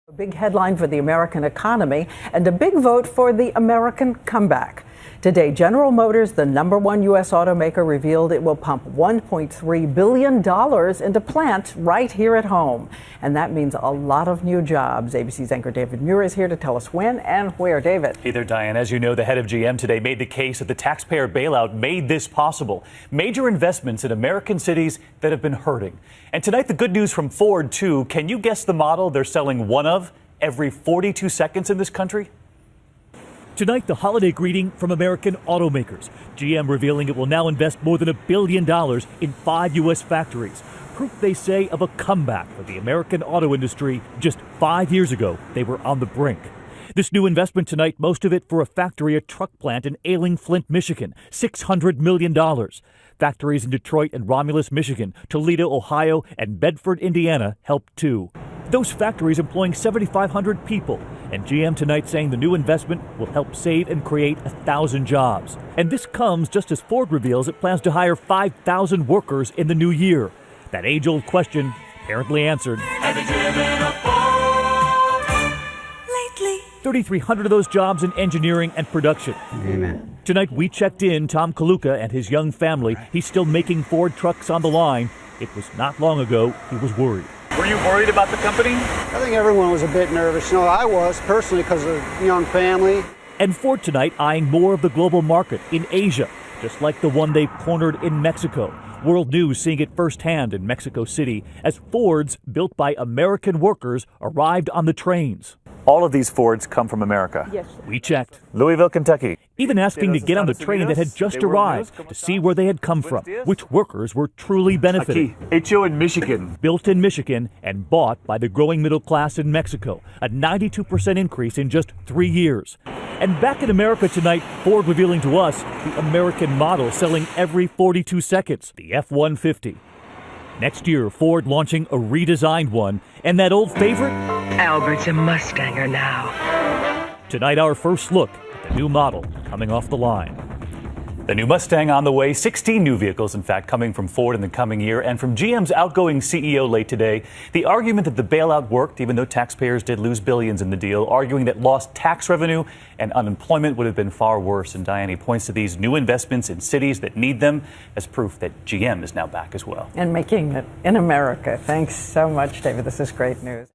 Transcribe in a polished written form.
A big headline for the American economy and a big vote for the American comeback. Today, General Motors, the #1 U.S. automaker, revealed it will pump $1.3 billion into plants right here at home. And that means a lot of new jobs. ABC's anchor David Muir is here to tell us when and where. David. Hey there, Diane. As you know, the head of GM today made the case that the taxpayer bailout made this possible. Major investments in American cities that have been hurting. And tonight, the good news from Ford, too. Can you guess the model they're selling one of every 42 seconds in this country? Tonight, the holiday greeting from American automakers. GM revealing it will now invest more than $1 billion in 5 U.S. factories. Proof, they say, of a comeback for the American auto industry. Just 5 years ago, they were on the brink. This new investment tonight, most of it for a factory, a truck plant in Ailing, Flint, Michigan. $600 million. Factories in Detroit and Romulus, Michigan, Toledo, Ohio, and Bedford, Indiana helped too. Those factories employing 7,500 people. And GM tonight saying the new investment will help save and create 1,000 jobs. And this comes just as Ford reveals it plans to hire 5,000 workers in the new year. That age-old question apparently answered. Have you driven a Ford lately? 3,300 of those jobs in engineering and production. Amen. Tonight we checked in Tom Kaluka and his young family. He's still making Ford trucks on the line. It was not long ago he was worried. Were you worried about the company? I think everyone was a bit nervous. You know, I was personally because of the young family. And Ford tonight eyeing more of the global market in Asia, just like the one they've cornered in Mexico. World News seeing it firsthand in Mexico City as Fords built by American workers arrived on the trains. All of these Fords come from America. Yes. We checked. Louisville, Kentucky. Even asking to get on the train that had just arrived to see where they had come from, which workers were truly benefiting. Hecho in Michigan. Built in Michigan and bought by the growing middle class in Mexico. A 92% increase in just 3 years. And back in America tonight, Ford revealing to us the American model selling every 42 seconds, the F-150. Next year, Ford launching a redesigned one, and that old favorite? Albert's a Mustanger now. Tonight, our first look at the new model coming off the line. The new Mustang on the way, 16 new vehicles, in fact, coming from Ford in the coming year. And from GM's outgoing CEO late today, the argument that the bailout worked, even though taxpayers did lose billions in the deal, arguing that lost tax revenue and unemployment would have been far worse. And Diane points to these new investments in cities that need them as proof that GM is now back as well. And making it in America. Thanks so much, David. This is great news.